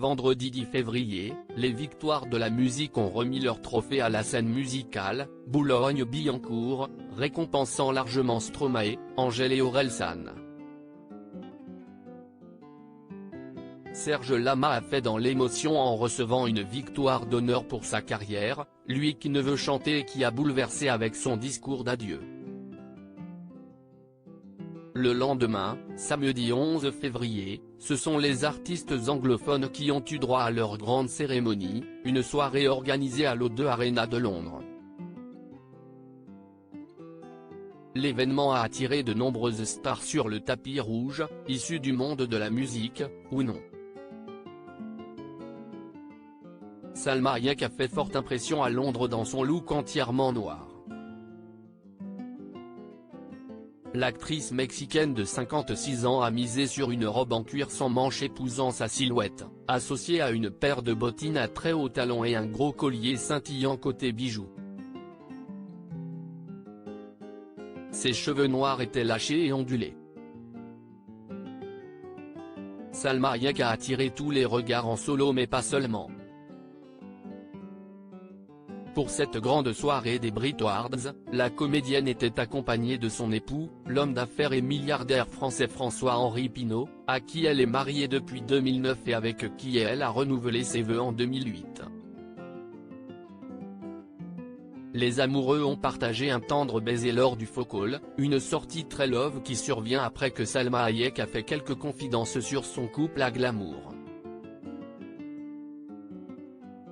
vendredi 10 février, les victoires de la musique ont remis leur trophée à la scène musicale, Boulogne-Billancourt, récompensant largement Stromae, Angèle et Orelsan. Serge Lama a fait dans l'émotion en recevant une victoire d'honneur pour sa carrière, lui qui ne veut chanter et qui a bouleversé avec son discours d'adieu. Le lendemain, samedi 11 février, ce sont les artistes anglophones qui ont eu droit à leur grande cérémonie, une soirée organisée à l'O2 Arena de Londres. L'événement a attiré de nombreuses stars sur le tapis rouge, issues du monde de la musique, ou non. Salma Hayek a fait forte impression à Londres dans son look entièrement noir. L'actrice mexicaine de 56 ans a misé sur une robe en cuir sans manches épousant sa silhouette, associée à une paire de bottines à très hauts talons et un gros collier scintillant côté bijoux. Ses cheveux noirs étaient lâchés et ondulés. Salma Hayek a attiré tous les regards en solo mais pas seulement. Pour cette grande soirée des Brit Awards, la comédienne était accompagnée de son époux, l'homme d'affaires et milliardaire français François-Henri Pinault, à qui elle est mariée depuis 2009 et avec qui elle a renouvelé ses vœux en 2008. Les amoureux ont partagé un tendre baiser lors du faux call, une sortie très love qui survient après que Salma Hayek a fait quelques confidences sur son couple à glamour.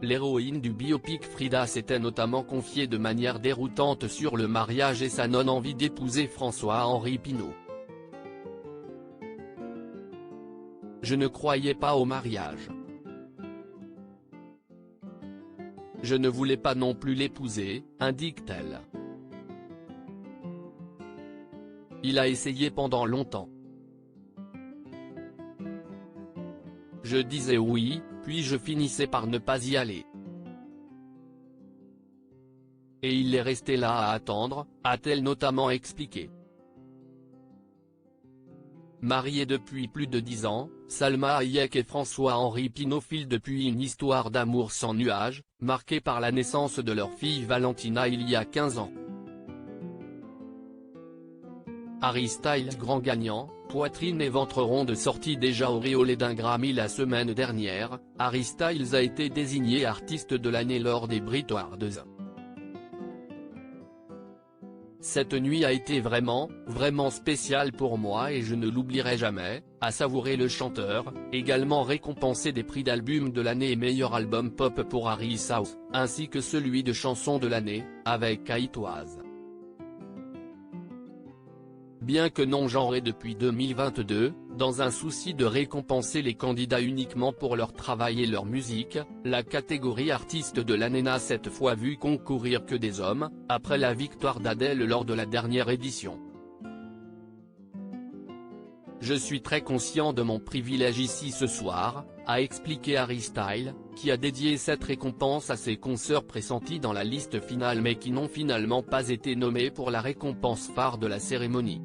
L'héroïne du biopic Frida s'était notamment confiée de manière déroutante sur le mariage et sa non-envie d'épouser François-Henri Pinault. Je ne croyais pas au mariage. Je ne voulais pas non plus l'épouser, indique-t-elle. Il a essayé pendant longtemps. Je disais oui, puis je finissais par ne pas y aller. Et il est resté là à attendre, a-t-elle notamment expliqué. Mariés depuis plus de 10 ans, Salma Hayek et François-Henri Pinault filent depuis une histoire d'amour sans nuages, marquée par la naissance de leur fille Valentina il y a 15 ans. Harry Styles grand gagnant, poitrine et ventre ronde sorti déjà auréolé d'un Grammy la semaine dernière, Harry Styles a été désigné artiste de l'année lors des Brit Awards. Cette nuit a été vraiment spéciale pour moi et je ne l'oublierai jamais, a savouré le chanteur, également récompensé des prix d'album de l'année et meilleur album pop pour Harry Styles, ainsi que celui de chanson de l'année, avec Haïtoise. Bien que non genré depuis 2022, dans un souci de récompenser les candidats uniquement pour leur travail et leur musique, la catégorie artiste de l'année n'a cette fois vu concourir que des hommes, après la victoire d'Adèle lors de la dernière édition. Je suis très conscient de mon privilège ici ce soir, a expliqué Harry Styles, qui a dédié cette récompense à ses consoeurs pressentis dans la liste finale mais qui n'ont finalement pas été nommés pour la récompense phare de la cérémonie.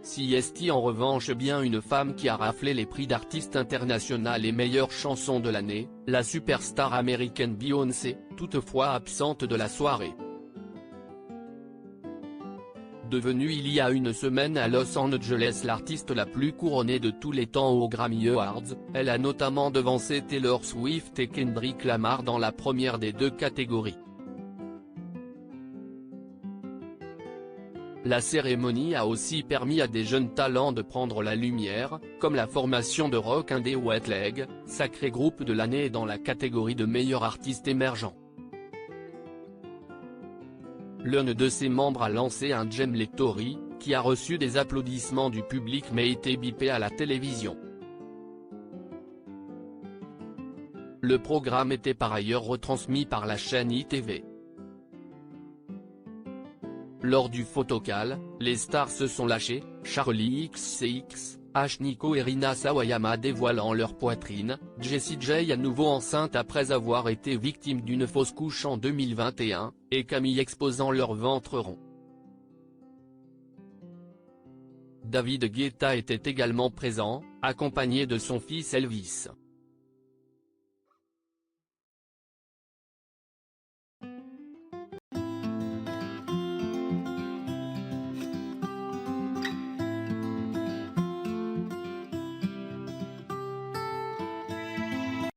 Si est en revanche bien une femme qui a raflé les prix d'artiste international et meilleure chanson de l'année, la superstar américaine Beyoncé, toutefois absente de la soirée. Devenue il y a une semaine à Los Angeles l'artiste la plus couronnée de tous les temps aux Grammy Awards, elle a notamment devancé Taylor Swift et Kendrick Lamar dans la première des deux catégories. La cérémonie a aussi permis à des jeunes talents de prendre la lumière, comme la formation de rock indé Wet Leg, sacré groupe de l'année dans la catégorie de meilleur artiste émergent. L'un de ses membres a lancé un Jam Lectory, qui a reçu des applaudissements du public mais été bipé à la télévision. Le programme était par ailleurs retransmis par la chaîne ITV. Lors du photocall, les stars se sont lâchées, Charlie XCX, Nico et Rina Sawayama dévoilant leur poitrine, Jessie J à nouveau enceinte après avoir été victime d'une fausse couche en 2021, et Camille exposant leur ventre rond. David Guetta était également présent, accompagné de son fils Elvis.